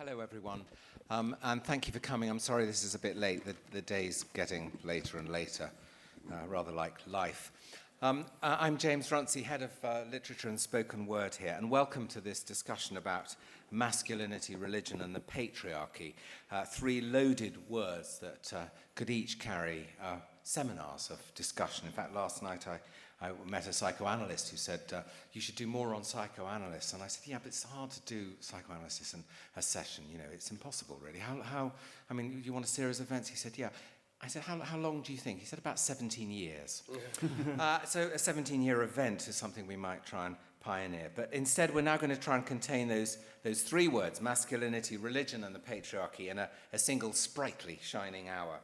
Hello, everyone, and thank you for coming. I'm sorry this is a bit late. The day's getting later and later, rather like life. I'm James Runcie, Head of Literature and Spoken Word here, and welcome to this discussion about masculinity, religion, and the patriarchy. Three loaded words that could each carry seminars of discussion. In fact, last night I met a psychoanalyst who said, you should do more on psychoanalysts. And I said, yeah, but it's hard to do psychoanalysis in a session. You know, it's impossible, really. I mean, you want a series of events? He said, yeah. I said, how long do you think? He said, about 17 years. So a 17-year event is something we might try and pioneer. But instead, we're now going to try and contain those three words, masculinity, religion, and the patriarchy, in a single sprightly, shining hour.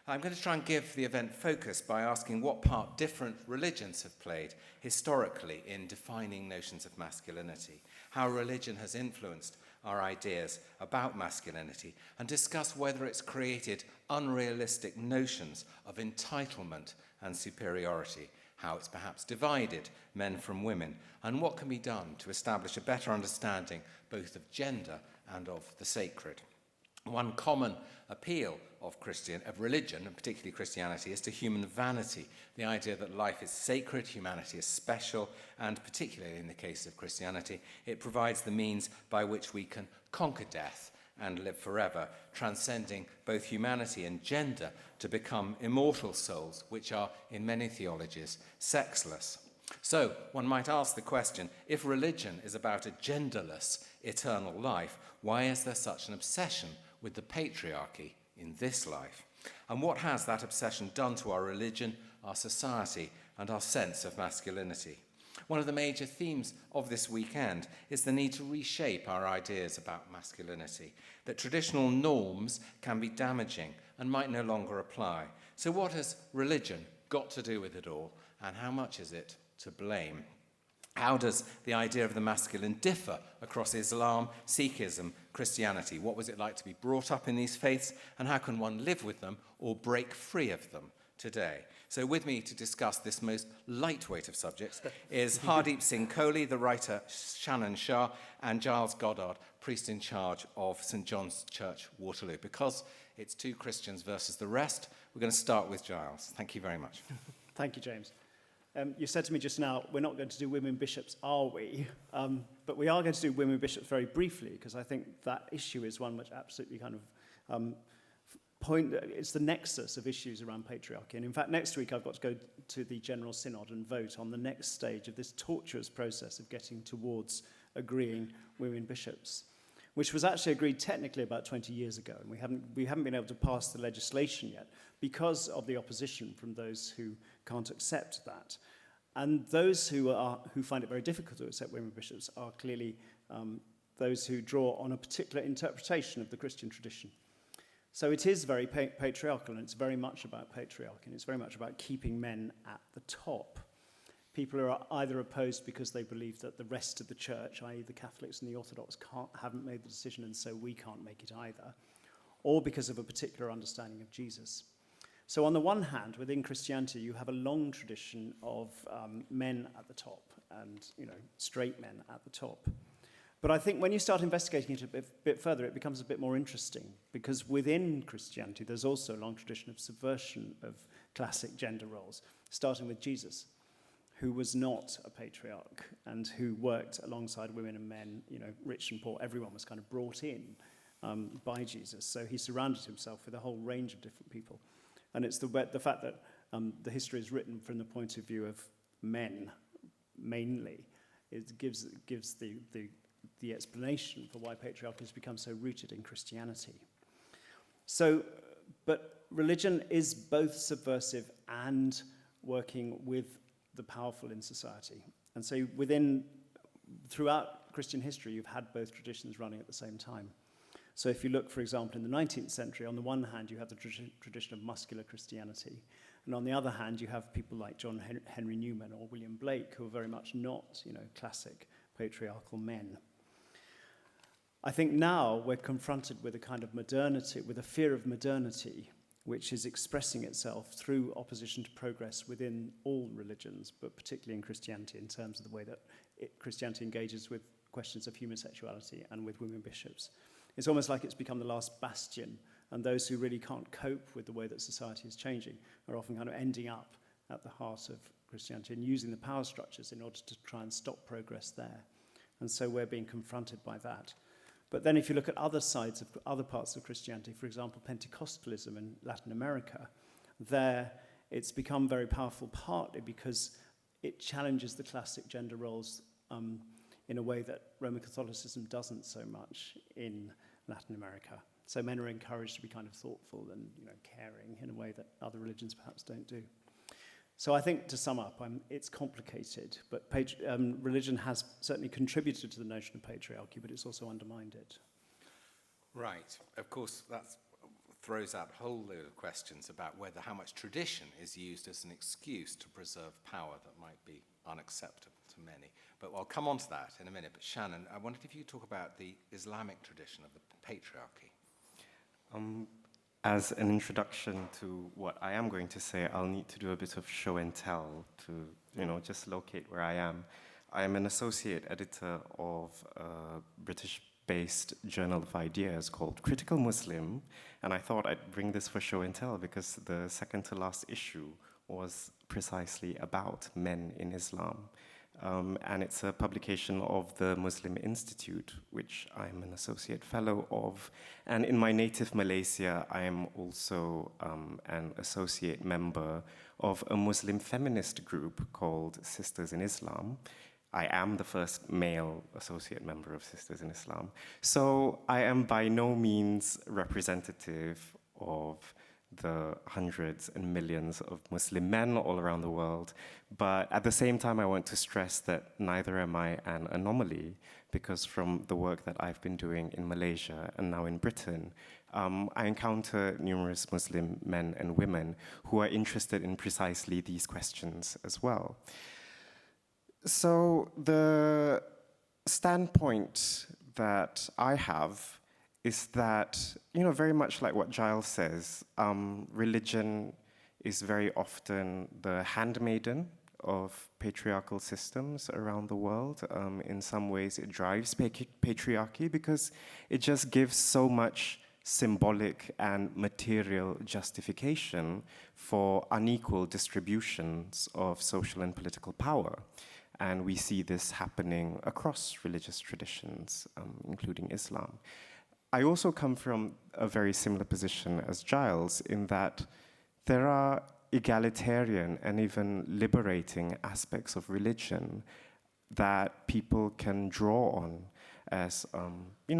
I'm going to try and give the event focus by asking what part different religions have played historically in defining notions of masculinity, how religion has influenced our ideas about masculinity, and discuss whether it's created unrealistic notions of entitlement and superiority, how it's perhaps divided men from women, and what can be done to establish a better understanding both of gender and of the sacred. One common appeal of religion, and particularly Christianity, is to human vanity, the idea that life is sacred, humanity is special, and particularly in the case of Christianity, it provides the means by which we can conquer death and live forever, transcending both humanity and gender to become immortal souls, which are, in many theologies, sexless. So, one might ask the question, if religion is about a genderless eternal life, why is there such an obsession with the patriarchy in this life? And what has that obsession done to our religion, our society, and our sense of masculinity? One of the major themes of this weekend is the need to reshape our ideas about masculinity, that traditional norms can be damaging and might no longer apply. So what has religion got to do with it all, and how much is it to blame? How does the idea of the masculine differ across Islam, Sikhism, Christianity? What was it like to be brought up in these faiths, and how can one live with them or break free of them today? So with me to discuss this most lightweight of subjects is Hardeep Singh Kohli, the writer Shanon Shah, and Giles Goddard, priest in charge of St. John's Church, Waterloo. Because it's two Christians versus the rest, we're going to start with Giles. Thank you very much. Thank you, James. You said to me just now, we're not going to do women bishops, are we? But we are going to do women bishops very briefly, because I think that issue is one which absolutely kind of it's the nexus of issues around patriarchy. And in fact, next week I've got to go to the General Synod and vote on the next stage of this tortuous process of getting towards agreeing women bishops, which was actually agreed technically about 20 years ago. And we haven't been able to pass the legislation yet because of the opposition from those who can't accept that. And those who find it very difficult to accept women bishops are clearly those who draw on a particular interpretation of the Christian tradition. So it is very patriarchal, and it's very much about patriarchy, and it's very much about keeping men at the top. People are either opposed because they believe that the rest of the church, i.e. the Catholics and the Orthodox, haven't made the decision, and so we can't make it either, or because of a particular understanding of Jesus. So on the one hand, within Christianity, you have a long tradition of men at the top and, straight men at the top. But I think when you start investigating it a bit further, it becomes a bit more interesting, because within Christianity, there's also a long tradition of subversion of classic gender roles, starting with Jesus, who was not a patriarch and who worked alongside women and men, rich and poor. Everyone was kind of brought in by Jesus. So he surrounded himself with a whole range of different people. And it's the fact that the history is written from the point of view of men, mainly. It gives the explanation for why patriarchy has become so rooted in Christianity. So, but religion is both subversive and working with the powerful in society. And so throughout Christian history, you've had both traditions running at the same time. So if you look, for example, in the 19th century, on the one hand, you have the tradition of muscular Christianity. And on the other hand, you have people like John Henry Newman or William Blake, who are very much not, classic patriarchal men. I think now we're confronted with a kind of modernity, with a fear of modernity, which is expressing itself through opposition to progress within all religions, but particularly in Christianity, in terms of the way that Christianity engages with questions of homosexuality and with women bishops. it's almost like it's become the last bastion, and those who really can't cope with the way that society is changing are often kind of ending up at the heart of Christianity and using the power structures in order to try and stop progress there. And so we're being confronted by that. But then if you look at other sides of other parts of Christianity, for example, Pentecostalism in Latin America, there it's become very powerful partly because it challenges the classic gender roles in a way that Roman Catholicism doesn't so much in Latin America. So men are encouraged to be kind of thoughtful and caring in a way that other religions perhaps don't do. So I think, to sum up, it's complicated, but religion has certainly contributed to the notion of patriarchy, but it's also undermined it. Right. Of course, that throws out a whole load of questions about how much tradition is used as an excuse to preserve power that might be unacceptable to many. But I'll come on to that in a minute. But Shanon, I wondered if you could talk about the Islamic tradition of the patriarchy. As an introduction to what I am going to say, I'll need to do a bit of show and tell to, just locate where I am. I am an associate editor of a British-based journal of ideas called Critical Muslim, and I thought I'd bring this for show and tell because the second to last issue was precisely about men in Islam. And it's a publication of the Muslim Institute, which I'm an associate fellow of. And in my native Malaysia, I am also an associate member of a Muslim feminist group called Sisters in Islam. I am the first male associate member of Sisters in Islam. So I am by no means representative of the hundreds and millions of Muslim men all around the world. But at the same time, I want to stress that neither am I an anomaly, because from the work that I've been doing in Malaysia and now in Britain, I encounter numerous Muslim men and women who are interested in precisely these questions as well. So the standpoint that I have is that, very much like what Giles says, religion is very often the handmaiden of patriarchal systems around the world. In some ways, it drives patriarchy because it just gives so much symbolic and material justification for unequal distributions of social and political power. And we see this happening across religious traditions, including Islam. I also come from a very similar position as Giles in that there are egalitarian and even liberating aspects of religion that people can draw on as,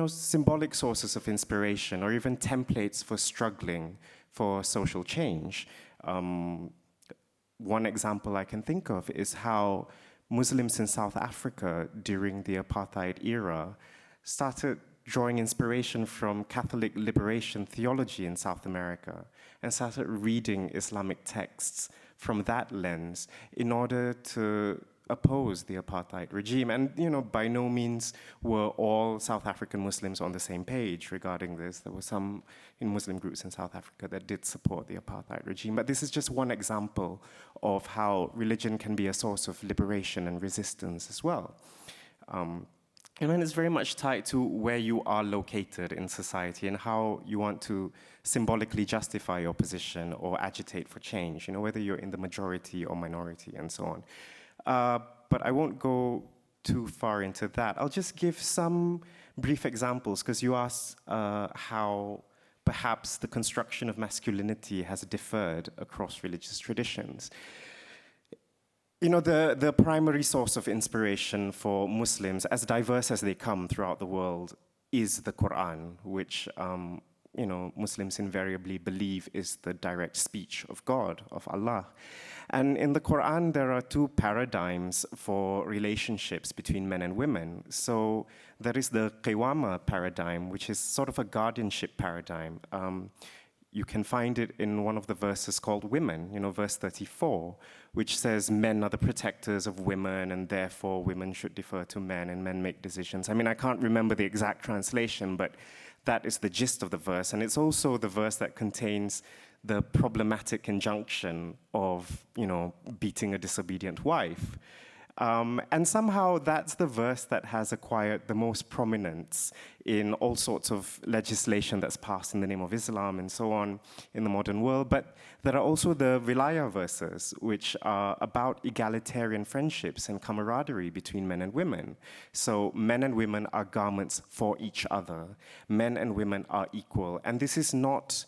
symbolic sources of inspiration or even templates for struggling for social change. One example I can think of is how Muslims in South Africa during the apartheid era started drawing inspiration from Catholic liberation theology in South America and started reading Islamic texts from that lens in order to oppose the apartheid regime. And, by no means were all South African Muslims on the same page regarding this. There were some in Muslim groups in South Africa that did support the apartheid regime. But this is just one example of how religion can be a source of liberation and resistance as well. And then it's very much tied to where you are located in society and how you want to symbolically justify your position or agitate for change, whether you're in the majority or minority and so on. But I won't go too far into that. I'll just give some brief examples, because you asked how perhaps the construction of masculinity has differed across religious traditions. The primary source of inspiration for Muslims, as diverse as they come throughout the world, is the Quran, which Muslims invariably believe is the direct speech of God, of Allah. And in the Quran, there are two paradigms for relationships between men and women. So there is the Qiwama paradigm, which is sort of a guardianship paradigm. You can find it in one of the verses called Women, verse 34, which says men are the protectors of women and therefore women should defer to men and men make decisions. I can't remember the exact translation, but that is the gist of the verse. And it's also the verse that contains the problematic injunction of, beating a disobedient wife. And somehow that's the verse that has acquired the most prominence in all sorts of legislation that's passed in the name of Islam and so on in the modern world. But there are also the Wilaya verses, which are about egalitarian friendships and camaraderie between men and women. So men and women are garments for each other. Men and women are equal. And this is not,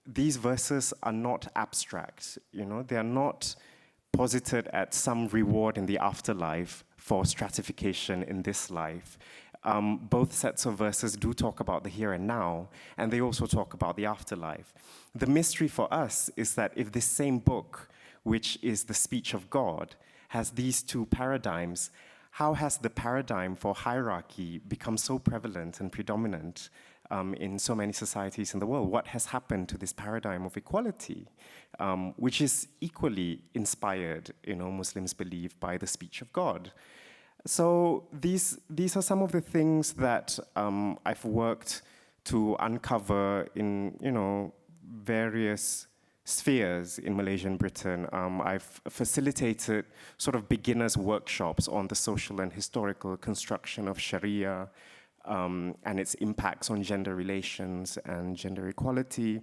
these verses are not abstract, they are not posited at some reward in the afterlife for stratification in this life. Both sets of verses do talk about the here and now, and they also talk about the afterlife. The mystery for us is that if this same book, which is the speech of God, has these two paradigms, how has the paradigm for hierarchy become so prevalent and predominant in so many societies in the world? What has happened to this paradigm of equality, which is equally inspired, Muslims believe, by the speech of God? So these are some of the things that I've worked to uncover in, various spheres in Malaysia and Britain. I've facilitated sort of beginners' workshops on the social and historical construction of Sharia, and its impacts on gender relations and gender equality.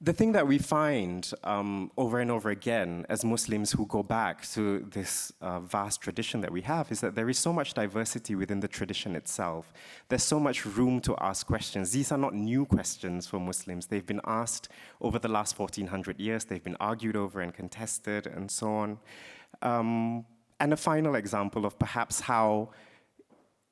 The thing that we find over and over again as Muslims who go back to this vast tradition that we have is that there is so much diversity within the tradition itself. There's so much room to ask questions. These are not new questions for Muslims. They've been asked over the last 1400 years. They've been argued over and contested and so on. And a final example of perhaps how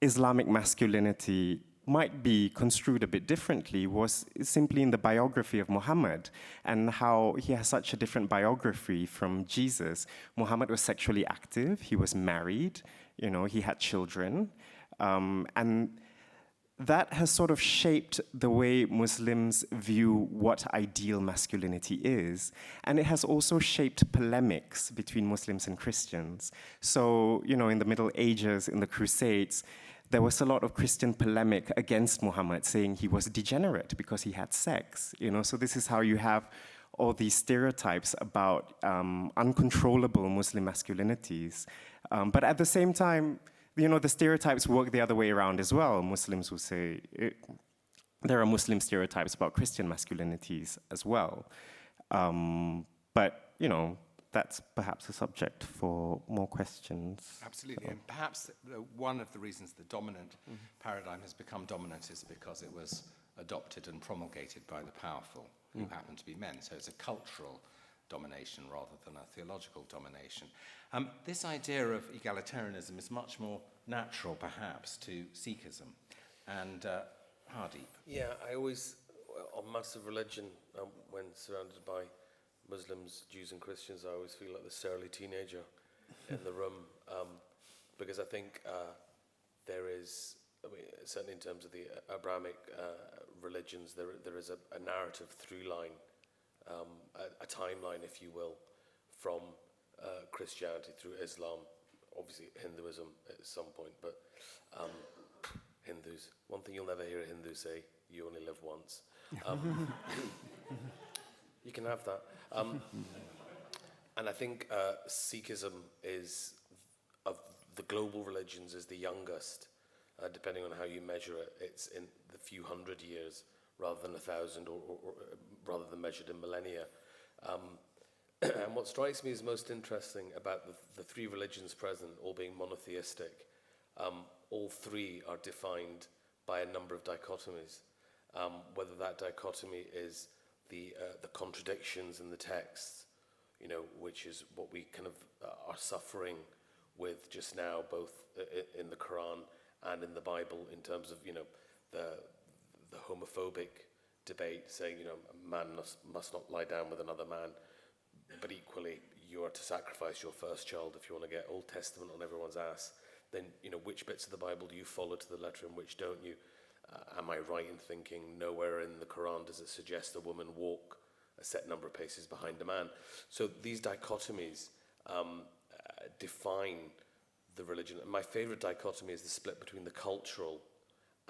Islamic masculinity might be construed a bit differently was simply in the biography of Muhammad and how he has such a different biography from Jesus. Muhammad was sexually active, he was married, he had children, and that has sort of shaped the way Muslims view what ideal masculinity is. And it has also shaped polemics between Muslims and Christians. So, in the Middle Ages, in the Crusades, there was a lot of Christian polemic against Muhammad, saying he was degenerate because he had sex. So this is how you have all these stereotypes about uncontrollable Muslim masculinities. But at the same time, the stereotypes work the other way around as well. Muslims will say there are Muslim stereotypes about Christian masculinities as well. But that's perhaps a subject for more questions. Absolutely, and perhaps one of the reasons the dominant paradigm has become dominant is because it was adopted and promulgated by the powerful, who happen to be men. So it's a cultural domination rather than a theological domination. This idea of egalitarianism is much more natural, perhaps, to Sikhism. And Hardeep. Yeah, I always, on matters of religion, when surrounded by Muslims, Jews and Christians, I always feel like the surly teenager in the room, because I think there is, certainly in terms of the Abrahamic religions, there is a narrative through line, a timeline, if you will, from Christianity through Islam, obviously Hinduism at some point, but Hindus, one thing you'll never hear a Hindu say, you only live once. You can have that. And I think Sikhism is, of the global religions, is the youngest, depending on how you measure it. It's in the few hundred years rather than 1,000, or rather than measured in millennia. And what strikes me as most interesting about the three religions present, all being monotheistic, all three are defined by a number of dichotomies. Whether that dichotomy is the contradictions in the texts, which is what we kind of are suffering with just now, both in the Quran and in the Bible, in terms of the homophobic debate, saying a man must not lie down with another man, but equally you are to sacrifice your first child if you want to get Old Testament on everyone's ass. Then which bits of the Bible do you follow to the letter and which don't you? Am I right in thinking nowhere in the Quran does it suggest a woman walk a set number of paces behind a man? So these dichotomies define the religion. And my favorite dichotomy is the split between the cultural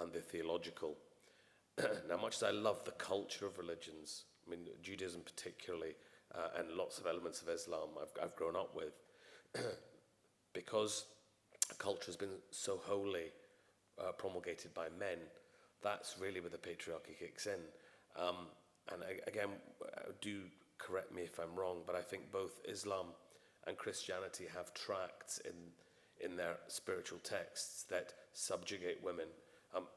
and the theological. Now, much as I love the culture of religions, Judaism particularly, and lots of elements of Islam I've grown up with, because a culture has been so wholly promulgated by men, that's really where the patriarchy kicks in. Again, do correct me if I'm wrong, but I think both Islam and Christianity have tracts in their spiritual texts that subjugate women.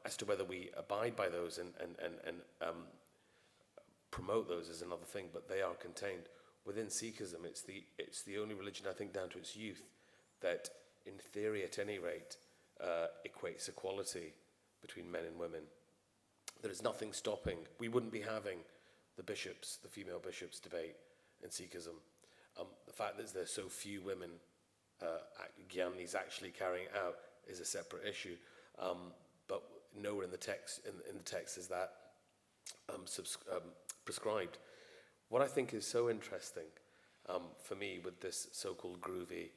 As to whether we abide by those and promote those is another thing, but they are contained. Within Sikhism, it's the only religion, I think, down to its youth, that, in theory at any rate, equates equality between men and women. There is nothing stopping. We wouldn't be having the female bishops debate in Sikhism. The fact that there's so few women Gyanis actually carrying it out is a separate issue. But nowhere in the text is that prescribed. What I think is so interesting for me with this so-called groovy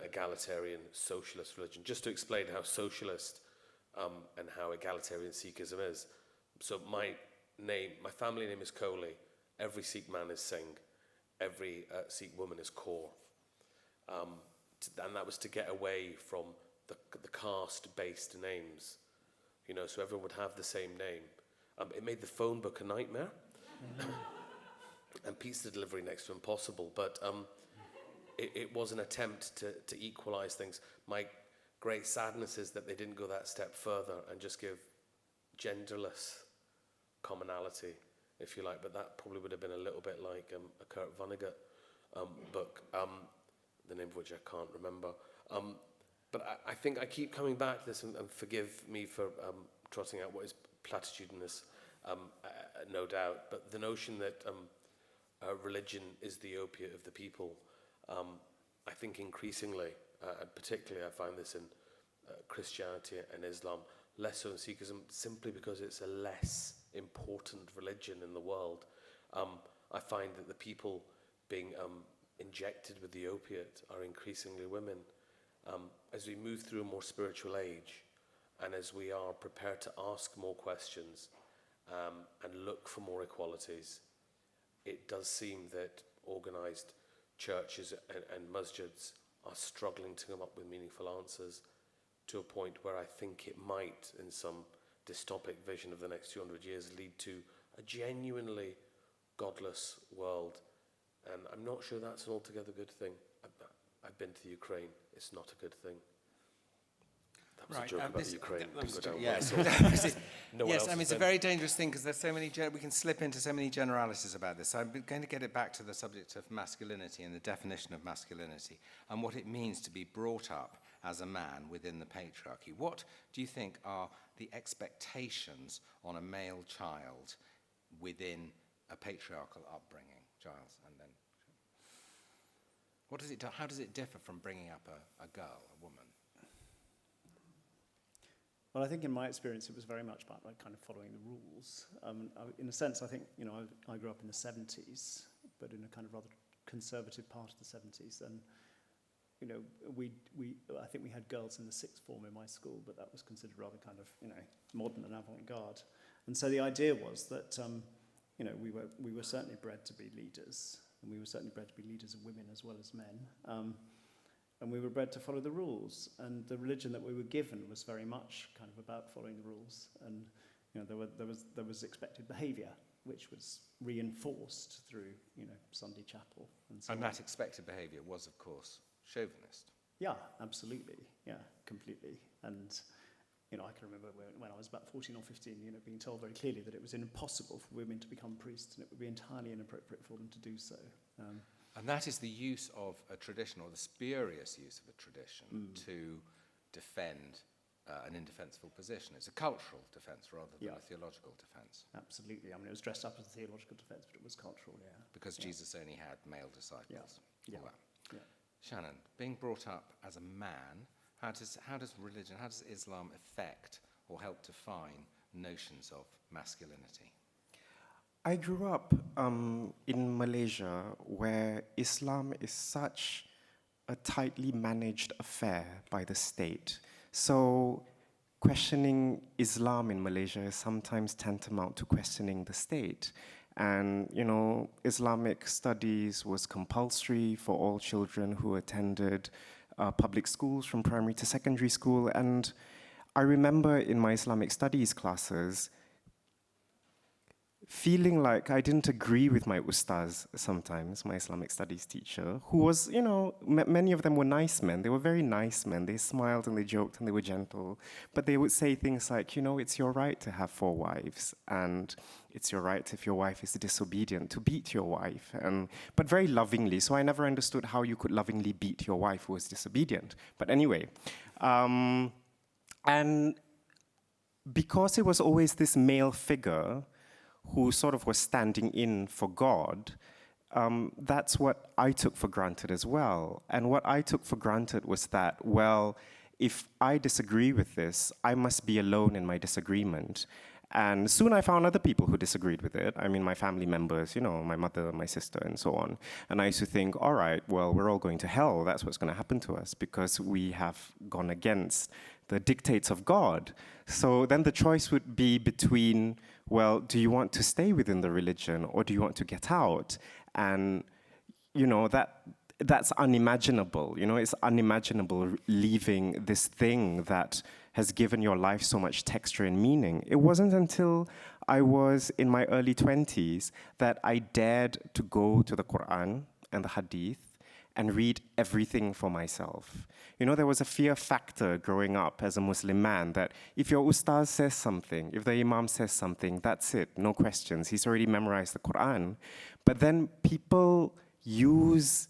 egalitarian socialist religion, just to explain how socialist and how egalitarian Sikhism is. So my family name is Kohli. Every Sikh man is Singh. Every Sikh woman is Kaur. And that was to get away from the caste-based names. So everyone would have the same name. It made the phone book a nightmare. And pizza delivery next to impossible. But it was an attempt to equalize things. My great sadness is that they didn't go that step further and just give genderless commonality, if you like. But that probably would have been a little bit like a Kurt Vonnegut book, the name of which I can't remember. But I think I keep coming back to this, and forgive me for trotting out what is platitudinous, no doubt, but the notion that religion is the opiate of the people, I think increasingly, and particularly I find this in Christianity and Islam, less so in Sikhism, simply because it's a less important religion in the world. I find that the people being injected with the opiate are increasingly women. As we move through a more spiritual age, and as we are prepared to ask more questions and look for more equalities, it does seem that organised churches and masjids are struggling to come up with meaningful answers, to a point where I think it might, in some dystopic vision of the next 200 years, lead to a genuinely godless world. And I'm not sure that's an altogether good thing. I've been to Ukraine. It's not a good thing. That was a joke about Ukraine. Yes, it's a very dangerous thing, because there's so many. We can slip into so many generalities about this. So I'm going to get it back to the subject of masculinity and the definition of masculinity and what it means to be brought up as a man within the patriarchy. What do you think are the expectations on a male child within a patriarchal upbringing, Giles? And then, what does it do? How does it differ from bringing up a girl, a woman? Well, I think in my experience, it was very much about kind of following the rules. In a sense, I think, I grew up in the 70s, but in a kind of rather conservative part of the 70s. And, I think we had girls in the sixth form in my school, but that was considered rather kind of, modern and avant-garde. And so the idea was that, we were certainly bred to be leaders, and we were certainly bred to be leaders of women as well as men. And we were bred to follow the rules, and the religion that we were given was very much kind of about following the rules. And there was expected behaviour, which was reinforced through Sunday chapel and so on. And that expected behaviour was, of course, chauvinist. Yeah, absolutely. Yeah, completely. And I can remember when I was about 14 or 15, being told very clearly that it was impossible for women to become priests, and it would be entirely inappropriate for them to do so. And that is the use of a tradition, or the spurious use of a tradition, to defend an indefensible position. It's a cultural defence rather than a theological defence. Absolutely. I mean, it was dressed up as a theological defence, but it was cultural, yeah. Because Jesus only had male disciples. Yeah. Yeah. Shanon, being brought up as a man, how does religion, how does Islam affect or help define notions of masculinity? I grew up in Malaysia, where Islam is such a tightly managed affair by the state. So questioning Islam in Malaysia is sometimes tantamount to questioning the state. And, Islamic studies was compulsory for all children who attended public schools from primary to secondary school. And I remember in my Islamic studies classes feeling like I didn't agree with my ustaz sometimes, my Islamic studies teacher, who was, many of them were nice men. They were very nice men. They smiled and they joked and they were gentle. But they would say things like, it's your right to have 4 wives. And it's your right, if your wife is disobedient, to beat your wife. But very lovingly. So I never understood how you could lovingly beat your wife who was disobedient. But anyway, and because it was always this male figure who sort of was standing in for God, that's what I took for granted as well. And what I took for granted was that, well, if I disagree with this, I must be alone in my disagreement. And soon I found other people who disagreed with it. I mean, my family members, my mother, my sister, and so on. And I used to think, all right, well, we're all going to hell. That's what's going to happen to us because we have gone against the dictates of God. So then the choice would be between, well, do you want to stay within the religion or do you want to get out? And, that's unimaginable. It's unimaginable leaving this thing that has given your life so much texture and meaning. It wasn't until I was in my early 20s that I dared to go to the Quran and the Hadith and read everything for myself. There was a fear factor growing up as a Muslim man that if your ustaz says something, if the imam says something, that's it, no questions. He's already memorized the Quran. But then people use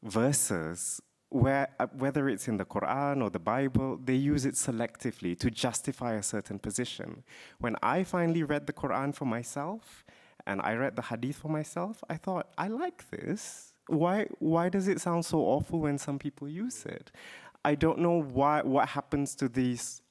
verses whether it's in the Quran or the Bible, they use it selectively to justify a certain position. When I finally read the Quran for myself and I read the Hadith for myself, I thought, I like this. Why does it sound so awful when some people use it? I don't know what happens to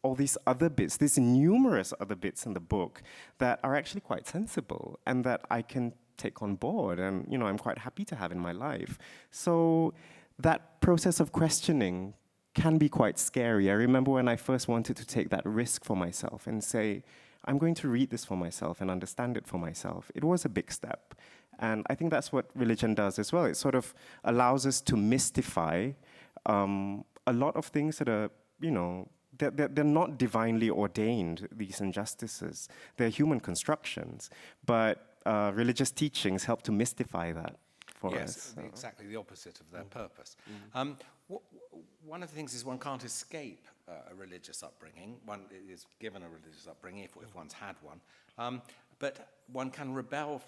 all these other bits, these numerous other bits in the book that are actually quite sensible and that I can take on board and I'm quite happy to have in my life. So that process of questioning can be quite scary. I remember when I first wanted to take that risk for myself and say, I'm going to read this for myself and understand it for myself. It was a big step. And I think that's what religion does as well. It sort of allows us to mystify a lot of things that are, they're not divinely ordained, these injustices. They're human constructions. But religious teachings help to mystify that for us. Yes, exactly the opposite of their purpose. One of the things is one can't escape a religious upbringing. One is given a religious upbringing if one's had one. But one can rebel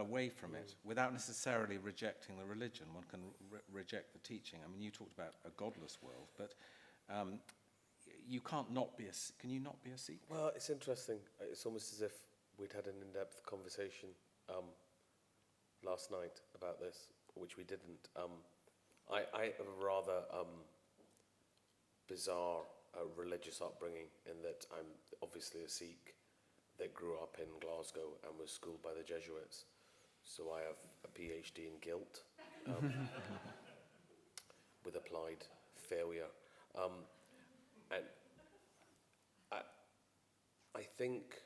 away from it without necessarily rejecting the religion. One can reject the teaching. I mean, you talked about a godless world, but you can't not be can you not be a Sikh? Well, it's interesting. It's almost as if we'd had an in-depth conversation last night about this, which we didn't. I have a rather bizarre religious upbringing in that I'm obviously a Sikh that grew up in Glasgow and was schooled by the Jesuits. So I have a PhD in guilt with applied failure. And I think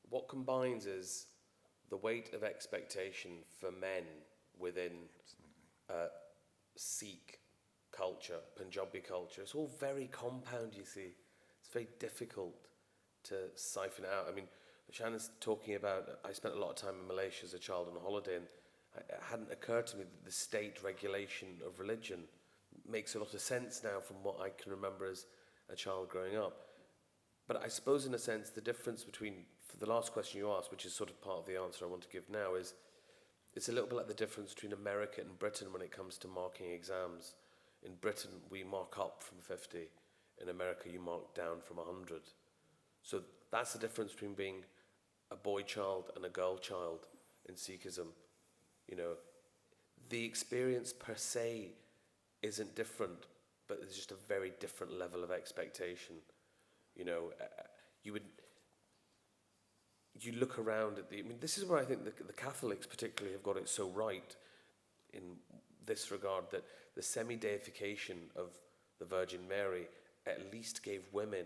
what combines is the weight of expectation for men within Sikh culture, Punjabi culture. It's all very compound, you see. It's very difficult to siphon out. I mean, Shannon's talking about, I spent a lot of time in Malaysia as a child on a holiday, and it hadn't occurred to me that the state regulation of religion makes a lot of sense now from what I can remember as a child growing up. But I suppose in a sense the difference between, for the last question you asked, which is sort of part of the answer I want to give now, is it's a little bit like the difference between America and Britain when it comes to marking exams. In Britain, we mark up from 50. In America, you mark down from 100. So that's the difference between being a boy child and a girl child in Sikhism. The experience per se isn't different, but there's just a very different level of expectation. You look around at this is where I think the Catholics particularly have got it so right in this regard, that the semi-deification of the Virgin Mary at least gave women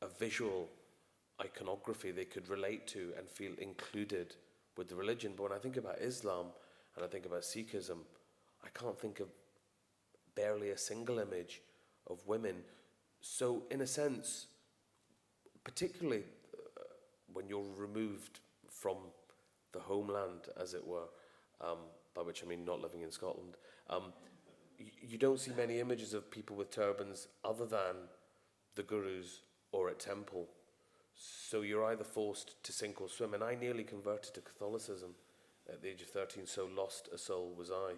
a visual iconography they could relate to and feel included with the religion. But when I think about Islam and I think about Sikhism, I can't think of barely a single image of women. So in a sense, particularly when you're removed from the homeland, as it were, by which I mean not living in Scotland, you don't see many images of people with turbans other than the gurus or at temple. So you're either forced to sink or swim. And I nearly converted to Catholicism at the age of 13, so lost a soul was I.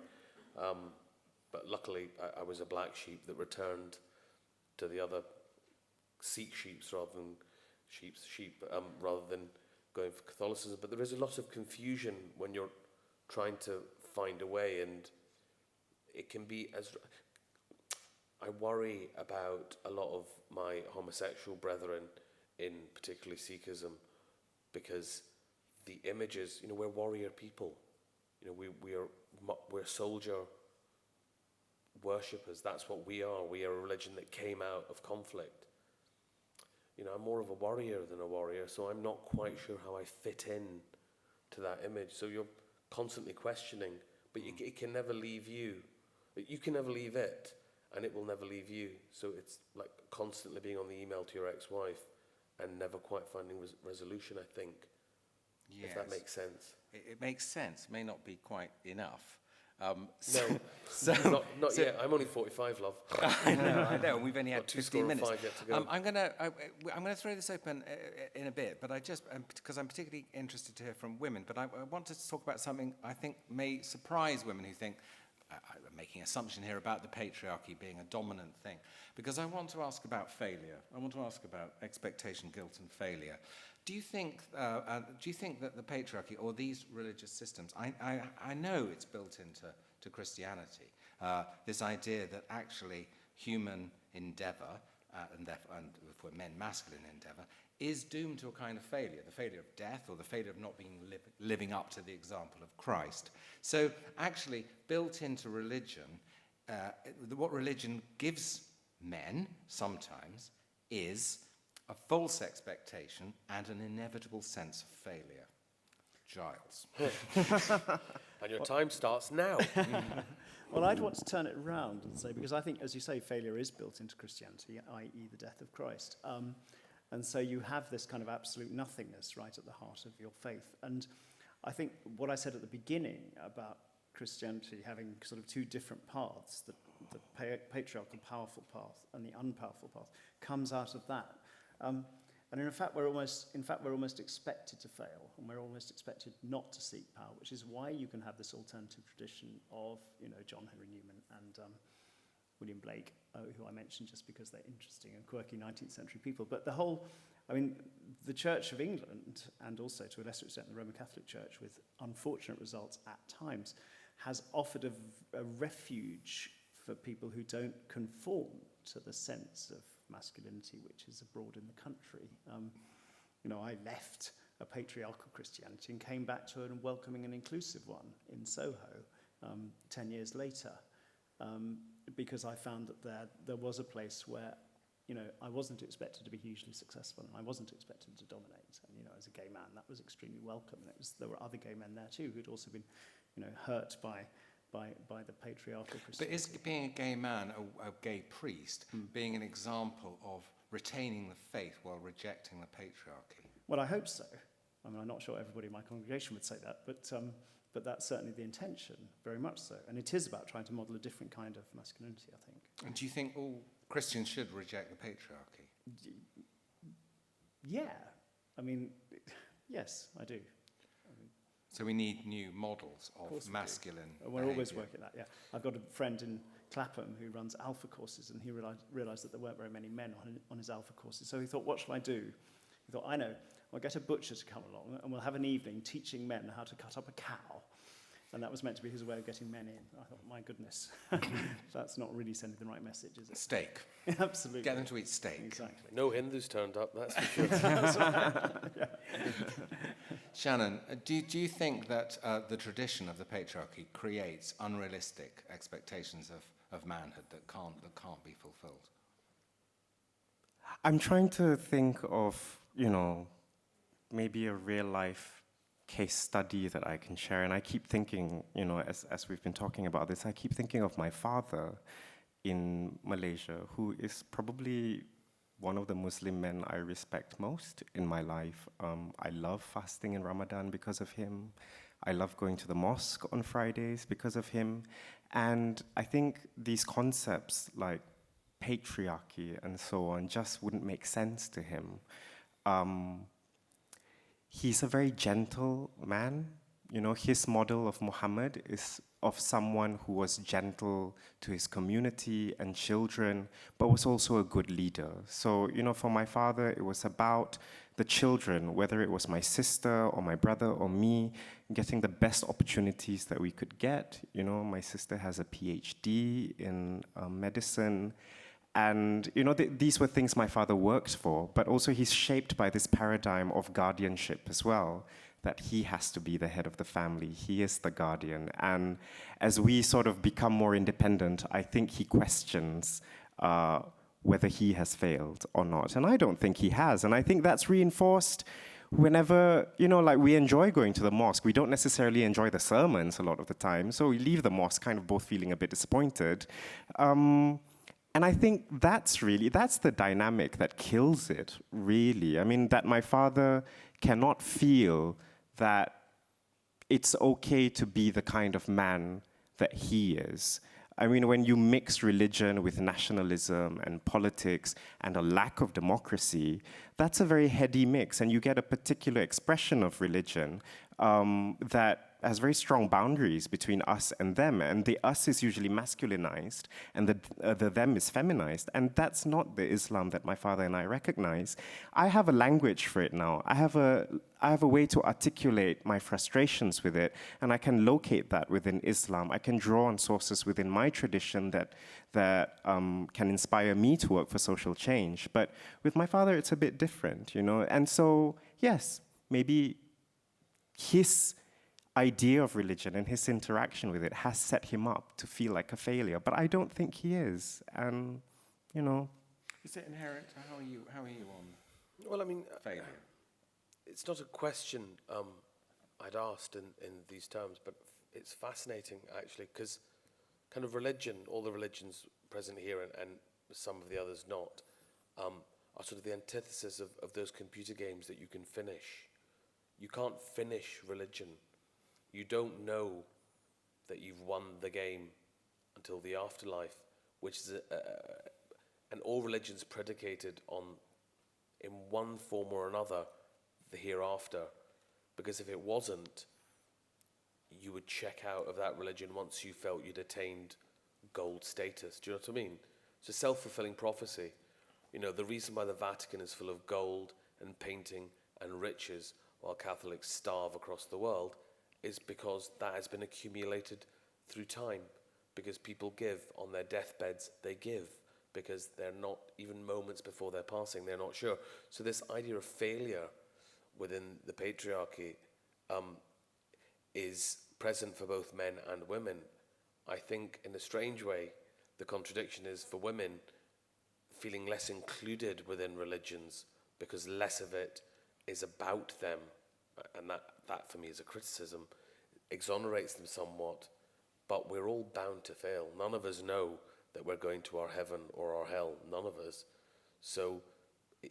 But luckily, I was a black sheep that returned to the other Sikh sheep rather than going for Catholicism. But there is a lot of confusion when you're trying to find a way, and it can be I worry about a lot of my homosexual brethren in particularly Sikhism, because the images, we're warrior people. We're soldier worshippers. That's what we are. We are a religion that came out of conflict. I'm more of a warrior than a warrior, so I'm not quite sure how I fit in to that image. So you're constantly questioning, but it can never leave you. You can never leave it, and it will never leave you. So it's like constantly being on the email to your ex-wife and never quite finding resolution, I think. Yes. If that makes sense. It makes sense. May not be quite enough. No, not yet. I'm only 45, love. I know. We've only had 15 minutes. 5 yet to go. I'm going to throw this open in a bit, but because I'm particularly interested to hear from women, but I want to talk about something I think may surprise women who think, I'm making an assumption here about the patriarchy being a dominant thing, because I want to ask about failure. I want to ask about expectation, guilt, and failure. Do you think that the patriarchy or these religious systems, I know it's built into Christianity, this idea that actually human endeavour, and if we're men, masculine endeavour, is doomed to a kind of failure, the failure of death or the failure of not living up to the example of Christ. So actually, built into religion, what religion gives men sometimes is a false expectation and an inevitable sense of failure. Giles. And your time starts now. Well, I'd want to turn it around and say, because I think, as you say, failure is built into Christianity, i.e. the death of Christ. And so you have this kind of absolute nothingness right at the heart of your faith. And I think what I said at the beginning about Christianity having sort of two different paths, the patriarchal powerful path and the unpowerful path, comes out of that. And in fact, we're almost expected to fail, and we're almost expected not to seek power, which is why you can have this alternative tradition of, John Henry Newman and William Blake, who I mentioned just because they're interesting and quirky 19th century people. But the Church of England, and also to a lesser extent the Roman Catholic Church, with unfortunate results at times, has offered a refuge for people who don't conform to the sense of masculinity which is abroad in the country. I left a patriarchal Christianity and came back to a welcoming and inclusive one in Soho 10 years later, because I found that there was a place where I wasn't expected to be hugely successful, and I wasn't expected to dominate. And as a gay man, that was extremely welcome. And there were other gay men there too who'd also been hurt by the patriarchal Christianity. But is being a gay man, a gay priest, being an example of retaining the faith while rejecting the patriarchy? Well, I hope so. I'm not sure everybody in my congregation would say that, but that's certainly the intention, very much so. And it is about trying to model a different kind of masculinity, I think. And do you think all Christians should reject the patriarchy? Yeah. Yes, I do. So we need new models of masculine We're always behaviour. working at that, yeah. I've got a friend in Clapham who runs alpha courses, and he realised that there weren't very many men on his alpha courses. So he thought, what shall I do? He thought, I know, I'll get a butcher to come along and we'll have an evening teaching men how to cut up a cow. And that was meant to be his way of getting men in. I thought, my goodness, that's not really sending the right message, is it? Steak. Absolutely. Get them to eat steak. Exactly. No Hindus turned up, that's for sure. Shanon, do you think that the tradition of the patriarchy creates unrealistic expectations of manhood that can't be fulfilled? I'm trying to think of, maybe a real life case study that I can share. And I keep thinking, you know, as we've been talking about this, I keep thinking of my father in Malaysia, who is probably one of the Muslim men I respect most in my life. I love fasting in Ramadan because of him. I love going to the mosque on Fridays because of him. And I think these concepts like patriarchy and so on just wouldn't make sense to him. He's a very gentle man. You know, his model of Muhammad is of someone who was gentle to his community and children, but was also a good leader. So, you know, for my father, it was about the children, whether it was my sister or my brother or me, getting the best opportunities that we could get. You know, my sister has a PhD in medicine. And, you know, these were things my father worked for, but also he's shaped by this paradigm of guardianship as well, that he has to be the head of the family. He is the guardian. And as we sort of become more independent, I think he questions whether he has failed or not. And I don't think he has. And I think that's reinforced whenever, you know, like we enjoy going to the mosque. We don't necessarily enjoy the sermons a lot of the time. So we leave the mosque kind of both feeling a bit disappointed. And I think that's the dynamic that kills it, really. I mean, that my father cannot feel that it's okay to be the kind of man that he is. I mean, when you mix religion with nationalism and politics and a lack of democracy, that's a very heady mix, and you get a particular expression of religion that has very strong boundaries between us and them, and the us is usually masculinized, and the them is feminized, and that's not the Islam that my father and I recognize. I have a language for it now. I have a way to articulate my frustrations with it, and I can locate that within Islam. I can draw on sources within my tradition that can inspire me to work for social change. But with my father, it's a bit different, you know. And so, yes, maybe his idea of religion and his interaction with it has set him up to feel like a failure, but I don't think he is. And, you know, Is it inherent? How are you on Well, I mean, failure? it's not a question I'd asked in these terms, but it's fascinating, actually, because kind of religion, all the religions present here and some of the others not, are sort of the antithesis of those computer games that you can finish. You can't finish religion. You don't know that you've won the game until the afterlife, which is and all religions predicated on, in one form or another, the hereafter. Because if it wasn't, you would check out of that religion once you felt you'd attained gold status. Do you know what I mean? It's a self-fulfilling prophecy. You know, the reason why the Vatican is full of gold and painting and riches while Catholics starve across the world is because that has been accumulated through time. Because people give on their deathbeds, they give. Because they're not, even moments before they're passing, they're not sure. So this idea of failure within the patriarchy is present for both men and women. I think in a strange way, the contradiction is for women feeling less included within religions because less of it is about them. And that for me is a criticism, exonerates them somewhat, but we're all bound to fail. None of us know that we're going to our heaven or our hell, none of us. So,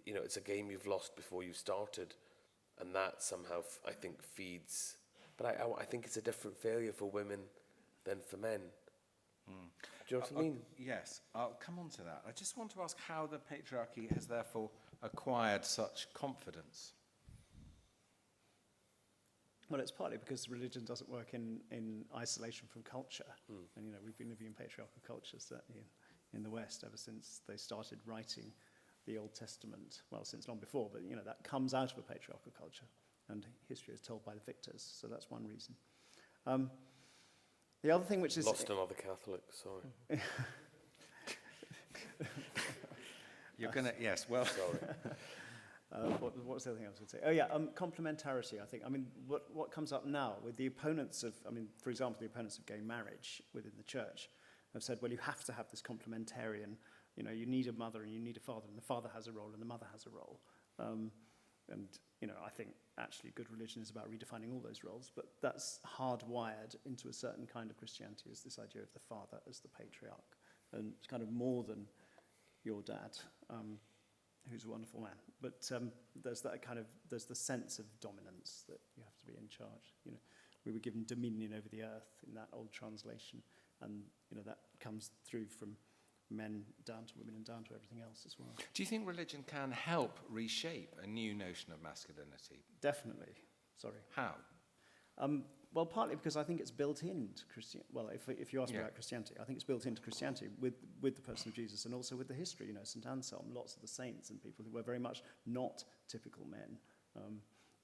you know, it's a game you've lost before you started, and that somehow, I think, feeds. But I think it's a different failure for women than for men. Do you know what I mean? Yes, I'll come on to that. I just want to ask how the patriarchy has therefore acquired such confidence. Well, it's partly because religion doesn't work in isolation from culture. And, you know, we've been living in patriarchal cultures, certainly in the West, ever since they started writing the Old Testament. Well, since long before, but, you know, that comes out of a patriarchal culture. And history is told by the victors, so that's one reason. The other thing which is... Lost another Catholic, sorry. You're going to... Yes, well... Sorry. What was the other thing I was going to say? Oh, yeah, complementarity, I think. I mean, what comes up now with the opponents of, I mean, for example, the opponents of gay marriage within the church have said, well, you have to have this complementarian, you know, you need a mother and you need a father, and the father has a role and the mother has a role. And, I think actually good religion is about redefining all those roles, but that's hardwired into a certain kind of Christianity, as this idea of the father as the patriarch. And it's kind of more than your dad, who's a wonderful man. But there's the sense of dominance that you have to be in charge. We were given dominion over the earth in that old translation, and that comes through from men down to women and down to everything else as well. Do you think religion can help reshape a new notion of masculinity? Definitely. Sorry. How? Well, partly because I think it's built into Christianity. Well, if you ask me about Christianity, I think it's built into Christianity with the person of Jesus and also with the history. St. Anselm, lots of the saints and people who were very much not typical men.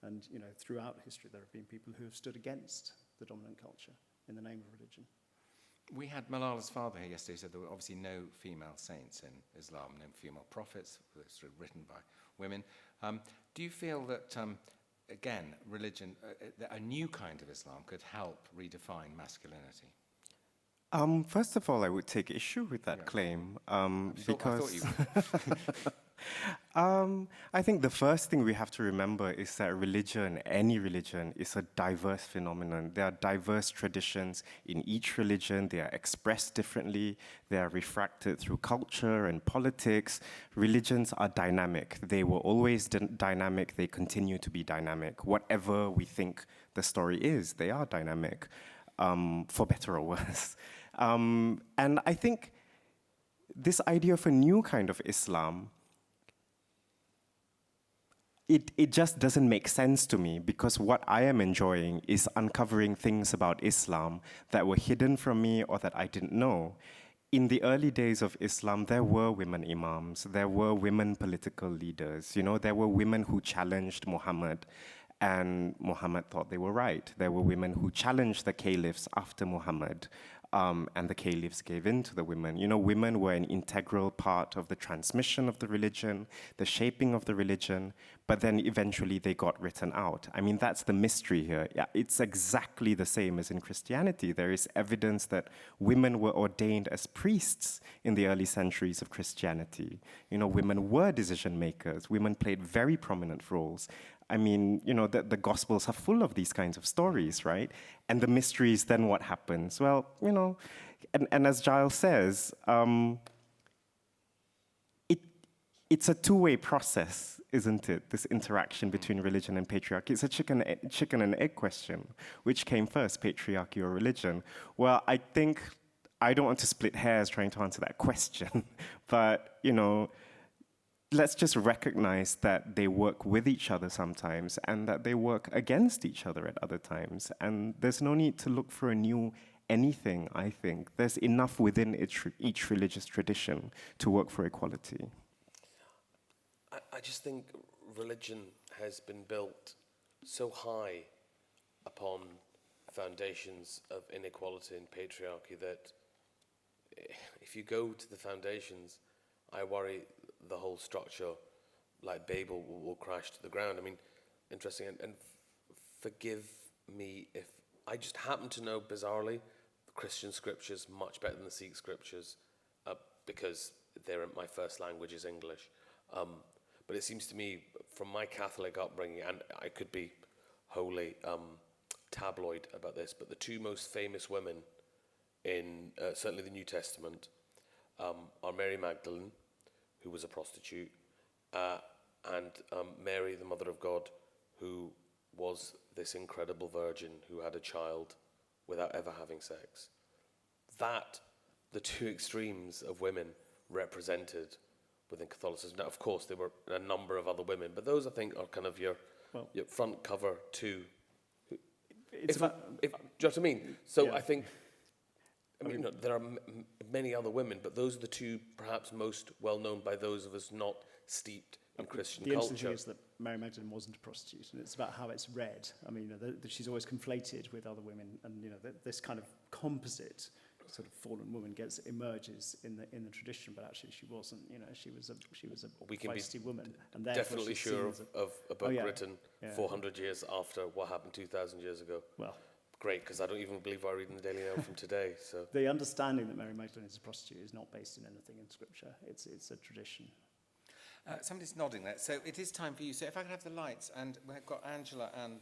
And throughout history, there have been people who have stood against the dominant culture in the name of religion. We had Malala's father here yesterday, said there were obviously no female saints in Islam, no female prophets, sort of written by women. Do you feel that, again, religion, a new kind of Islam could help redefine masculinity? First of all, I would take issue with that claim because I think the first thing we have to remember is that religion, any religion, is a diverse phenomenon. There are diverse traditions in each religion. They are expressed differently. They are refracted through culture and politics. Religions are dynamic. They were always dynamic. They continue to be dynamic. Whatever we think the story is, they are dynamic, for better or worse. And I think this idea of a new kind of Islam, it just doesn't make sense to me, because what I am enjoying is uncovering things about Islam that were hidden from me or that I didn't know. In the early days of Islam, there were women imams, there were women political leaders, there were women who challenged Muhammad, and Muhammad thought they were right. There were women who challenged the caliphs after Muhammad, and the caliphs gave in to the women. Women were an integral part of the transmission of the religion, the shaping of the religion, but then eventually they got written out. I mean, that's the mystery here. Yeah, it's exactly the same as in Christianity. There is evidence that women were ordained as priests in the early centuries of Christianity. Women were decision makers. Women played very prominent roles. I mean, the Gospels are full of these kinds of stories, right? And the mystery is then what happens? Well, and as Giles says, it's a two-way process, isn't it? This interaction between religion and patriarchy. It's a chicken and egg question. Which came first, patriarchy or religion? Well, I think I don't want to split hairs trying to answer that question, but let's just recognize that they work with each other sometimes and that they work against each other at other times. And there's no need to look for a new anything, I think. There's enough within each religious tradition to work for equality. I just think religion has been built so high upon foundations of inequality and patriarchy that if you go to the foundations, I worry the whole structure, like Babel, will crash to the ground. I mean, interesting, and forgive me if I just happen to know, bizarrely, the Christian scriptures much better than the Sikh scriptures, because my first language is English. But it seems to me, from my Catholic upbringing, and I could be wholly tabloid about this, but the two most famous women in certainly the New Testament are Mary Magdalene, who was a prostitute, and Mary, the Mother of God, who was this incredible virgin who had a child without ever having sex. That, the two extremes of women represented within Catholicism. Now, of course, there were a number of other women, but those, I think, are kind of your front cover two. Do you know what I mean? So yeah. I think, there are many other women, but those are the two perhaps most well-known by those of us not steeped in Christian culture. The interesting thing is that Mary Magdalene wasn't a prostitute, and it's about how it's read. I mean, she's always conflated with other women, and this kind of composite sort of fallen woman emerges in the tradition, but actually she wasn't. She was a feisty woman, and definitely sure of a book written 400 years after what happened 2,000 years ago. Well. Great, because I don't even believe what I read in the Daily Mail from today. So the understanding that Mary Magdalene is a prostitute is not based in anything in Scripture. It's a tradition. Somebody's nodding there. So it is time for you. So if I could have the lights, and we've got Angela and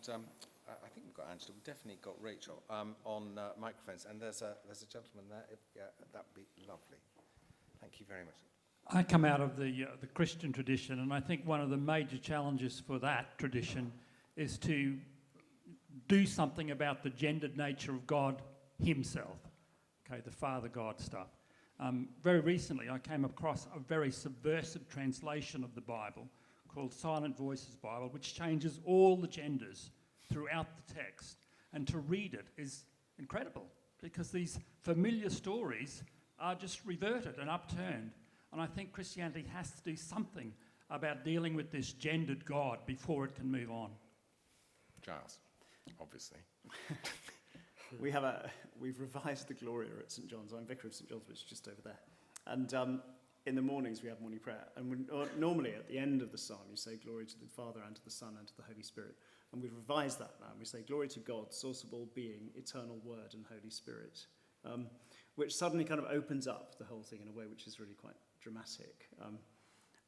I think we've got Angela. We've definitely got Rachel on microphones, and there's a gentleman there. That would be lovely. Thank you very much. I come out of the Christian tradition, and I think one of the major challenges for that tradition is to do something about the gendered nature of God himself, okay, the Father God stuff. Very recently, I came across a very subversive translation of the Bible called Silent Voices Bible, which changes all the genders throughout the text. And to read it is incredible, because these familiar stories are just reverted and upturned. And I think Christianity has to do something about dealing with this gendered God before it can move on. Giles, obviously. We've revised the Gloria at St John's. I'm vicar of St John's, which is just over there. And in the mornings we have morning prayer. And normally at the end of the psalm you say glory to the Father and to the Son and to the Holy Spirit. And we've revised that now. We say glory to God, source of all being, eternal Word and Holy Spirit. Which suddenly kind of opens up the whole thing in a way which is really quite dramatic.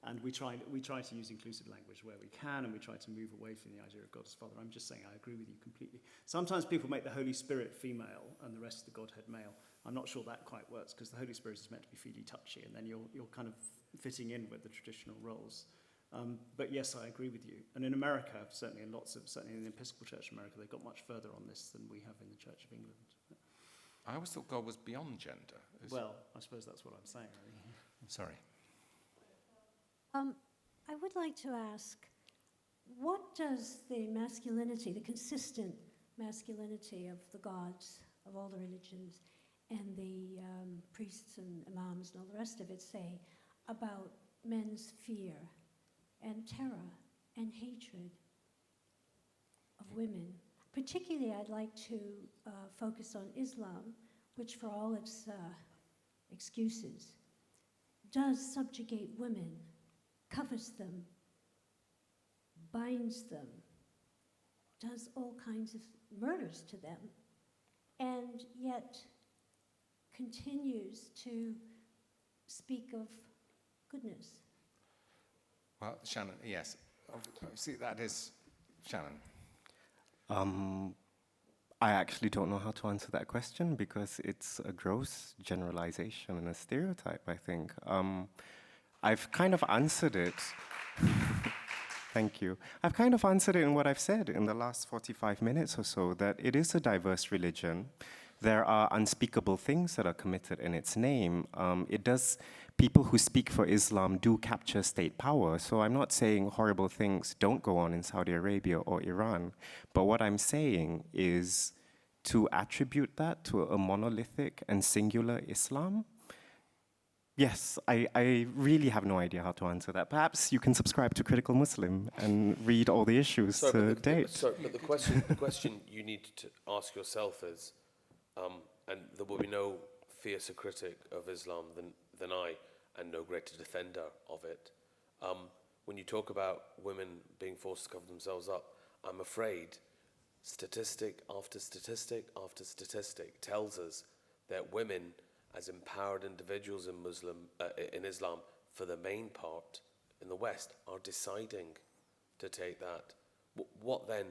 And we try to use inclusive language where we can, and we try to move away from the idea of God as Father. I'm just saying I agree with you completely. Sometimes people make the Holy Spirit female and the rest of the Godhead male. I'm not sure that quite works, because the Holy Spirit is meant to be feely-touchy, and then you're kind of fitting in with the traditional roles. But yes, I agree with you. And in America, certainly in the Episcopal Church in America, they've got much further on this than we have in the Church of England. I always thought God was beyond gender. Well, I suppose that's what I'm saying, really. Sorry. I would like to ask, what does the masculinity, the consistent masculinity of the gods of all the religions and the priests and imams and all the rest of it say about men's fear and terror and hatred of women? Particularly, I'd like to focus on Islam, which for all its excuses, does subjugate women, covers them, binds them, does all kinds of murders to them, and yet continues to speak of goodness. Well, Shanon, yes. See, that is Shanon. I actually don't know how to answer that question, because it's a gross generalization and a stereotype, I think. I've kind of answered it. Thank you. I've kind of answered it in what I've said in the last 45 minutes or so, that it is a diverse religion. There are unspeakable things that are committed in its name. People who speak for Islam do capture state power. So I'm not saying horrible things don't go on in Saudi Arabia or Iran. But what I'm saying is to attribute that to a monolithic and singular Islam. Yes, I really have no idea how to answer that. Perhaps you can subscribe to Critical Muslim and read all the issues to date. But the question you need to ask yourself is, and there will be no fiercer critic of Islam than I, and no greater defender of it. When you talk about women being forced to cover themselves up, I'm afraid statistic after statistic after statistic tells us that women, as empowered individuals in Islam, for the main part in the West, are deciding to take that. What then?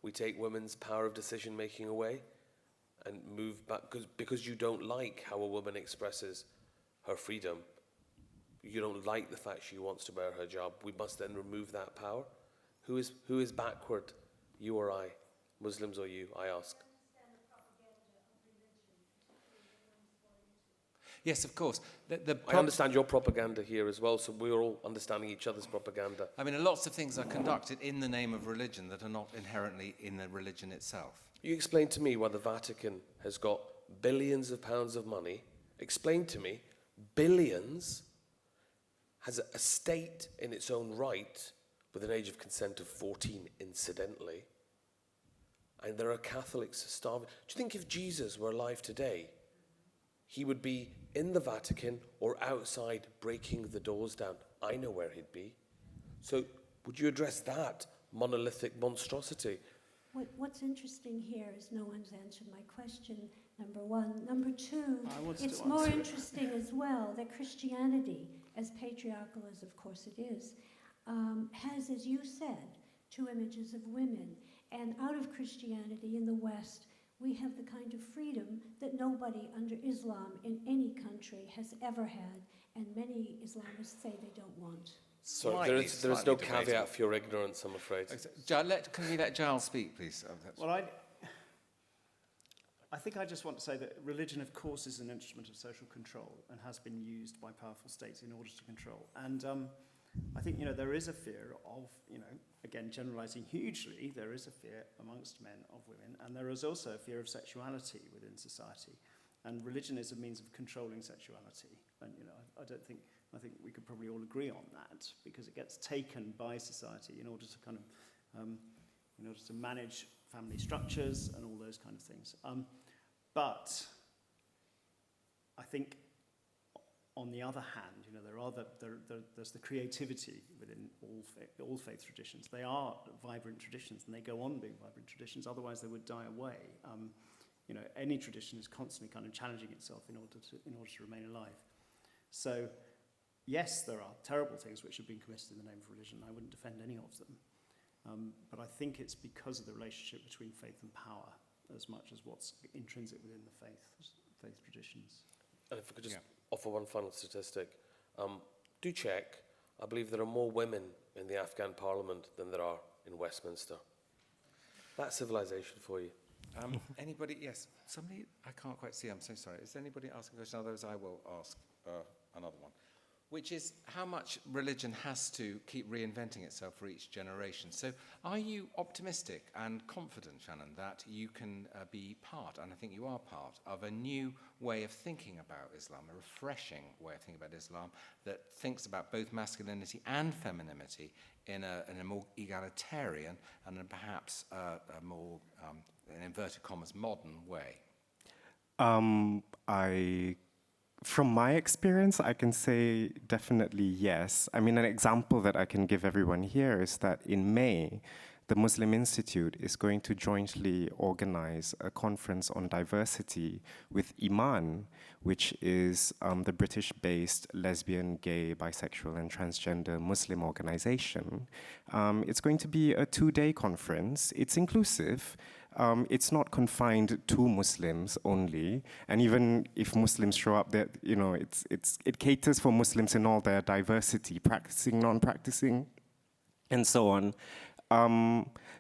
We take women's power of decision making away and move back because you don't like how a woman expresses her freedom. You don't like the fact she wants to wear her hijab. We must then remove that power. Who is backward? You or I? Muslims or you? I ask. Yes, of course. I understand your propaganda here as well, so we're all understanding each other's propaganda. I mean, lots of things are conducted in the name of religion that are not inherently in the religion itself. You explain to me why the Vatican has got billions of pounds of money. Explain to me, billions, has a state in its own right with an age of consent of 14, incidentally. And there are Catholics starving. Do you think if Jesus were alive today, he would be in the Vatican or outside breaking the doors down? I know where he'd be. So would you address that monolithic monstrosity? What's interesting here is no one's answered my question, number one. Number two, it's more interesting as well that Christianity as patriarchal as of course it is, has, as you said, two images of women. And out of Christianity in the West, we have the kind of freedom that nobody under Islam in any country has ever had, and many Islamists say they don't want. So Slightly- there is slightly no debatable. caveat for your ignorance, I'm afraid. Can we let Giles speak, please? Well, I think I just want to say that religion, of course, is an instrument of social control and has been used by powerful states in order to control. And I think, there is a fear of, again, generalizing hugely, there is a fear amongst men of women, and there is also a fear of sexuality within society. And religion is a means of controlling sexuality. And, I think we could probably all agree on that, because it gets taken by society in order to kind of, in order to manage family structures and all those kind of things. But I think, on the other hand, there's the creativity within all faith traditions. They are vibrant traditions, and they go on being vibrant traditions. Otherwise, they would die away. Any tradition is constantly kind of challenging itself in order to remain alive. So, yes, there are terrible things which have been committed in the name of religion. I wouldn't defend any of them. But I think it's because of the relationship between faith and power as much as what's intrinsic within the faith traditions. And if I could just offer one final statistic. Do check. I believe there are more women in the Afghan parliament than there are in Westminster. That's civilization for you. Anybody? Yes. Somebody? I can't quite see. I'm so sorry. Is anybody asking a question? Otherwise, I will ask another one, which is how much religion has to keep reinventing itself for each generation. So are you optimistic and confident, Shanon, that you can be part, and I think you are part, of a new way of thinking about Islam, a refreshing way of thinking about Islam that thinks about both masculinity and femininity in a more egalitarian and perhaps a more, in inverted commas, modern way? From my experience, I can say definitely yes. I mean, an example that I can give everyone here is that in May, the Muslim Institute is going to jointly organize a conference on diversity with Iman, which is the British-based lesbian, gay, bisexual, and transgender Muslim organization. It's going to be a 2-day conference. It's inclusive. It's not confined to Muslims only, and even if Muslims show up, that it caters for Muslims in all their diversity, practicing, non-practicing, and so on.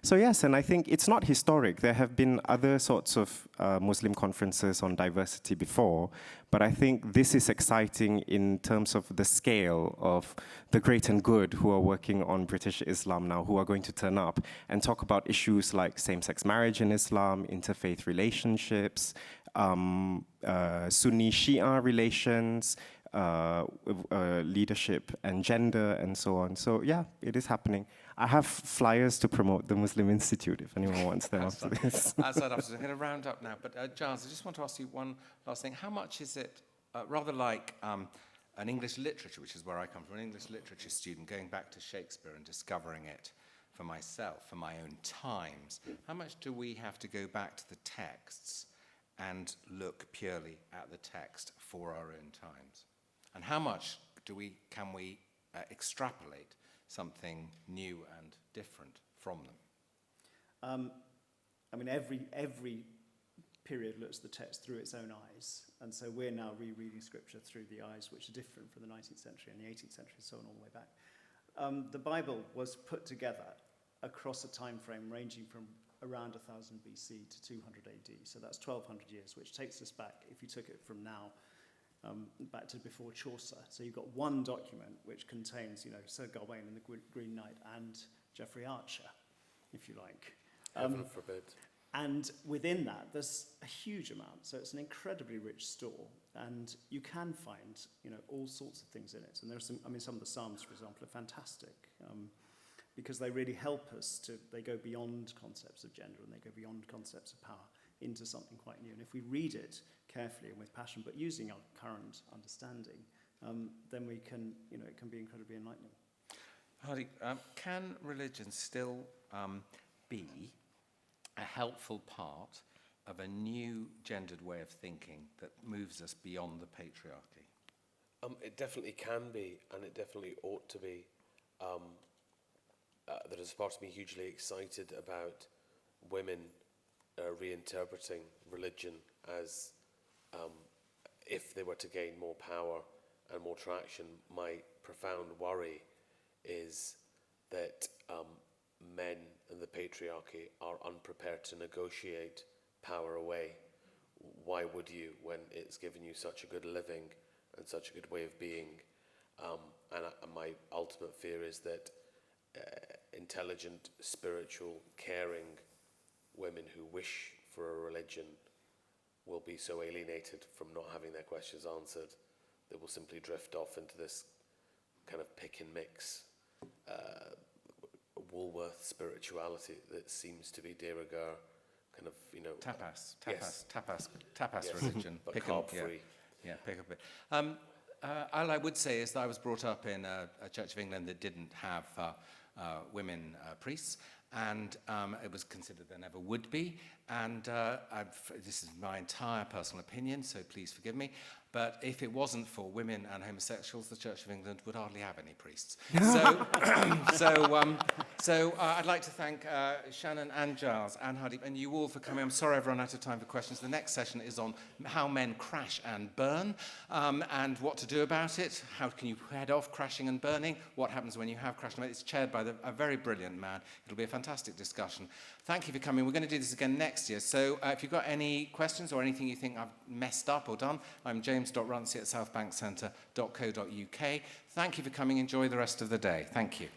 So yes, and I think it's not historic. There have been other sorts of Muslim conferences on diversity before, but I think this is exciting in terms of the scale of the great and good who are working on British Islam now, who are going to turn up and talk about issues like same-sex marriage in Islam, interfaith relationships, Sunni-Shia relations, leadership and gender, and so on. So yeah, it is happening. I have flyers to promote the Muslim Institute if anyone wants them after this. Outside officers, I'm going to round up now, but Giles, I just want to ask you one last thing. How much is it, rather like an English literature, which is where I come from, an English literature student, going back to Shakespeare and discovering it for myself, for my own times, how much do we have to go back to the texts and look purely at the text for our own times? And how much can we extrapolate something new and different from them? I mean, every period looks at the text through its own eyes, and so we're now rereading scripture through the eyes which are different from the 19th century and the 18th century, and so on all the way back. The Bible was put together across a time frame ranging from around 1000 BC to 200 AD, so that's 1200 years, which takes us back, if you took it from now, back to before Chaucer. So you've got one document which contains, Sir Gawain and the Green Knight and Geoffrey Archer, if you like. Heaven forbid. And within that, there's a huge amount. So it's an incredibly rich store, and you can find, all sorts of things in it. And there's some of the Psalms, for example, are fantastic because they really help us they go beyond concepts of gender and they go beyond concepts of power into something quite new. And if we read it carefully and with passion, but using our current understanding, then we can, it can be incredibly enlightening. Hardeep, can religion still be a helpful part of a new gendered way of thinking that moves us beyond the patriarchy? It definitely can be, and it definitely ought to be. That has sparked me hugely excited about women reinterpreting religion as if they were to gain more power and more traction. My profound worry is that men and the patriarchy are unprepared to negotiate power away. Why would you, when it's given you such a good living and such a good way of being? And my ultimate fear is that intelligent, spiritual, caring women who wish for a religion will be so alienated from not having their questions answered, they will simply drift off into this kind of pick and mix Woolworth spirituality that seems to be de rigueur, kind of, you know... Tapas Yes, religion. but Pick 'em, carb-free. Yeah, pick up it. All I would say is that I was brought up in a Church of England that didn't have women priests, and it was considered there never would be. And this is my entire personal opinion, so please forgive me. But if it wasn't for women and homosexuals, the Church of England would hardly have any priests. So I'd like to thank Shanon and Giles and Hardeep and you all for coming. I'm sorry I've run out of time for questions. The next session is on how men crash and burn and what to do about it. How can you head off crashing and burning? What happens when you have crashed and burnt? It's chaired by a very brilliant man. It'll be a fantastic discussion. Thank you for coming. We're going to do this again next year. So if you've got any questions or anything you think I've messed up or done, I'm james.runcie@southbankcentre.co.uk. Thank you for coming. Enjoy the rest of the day. Thank you.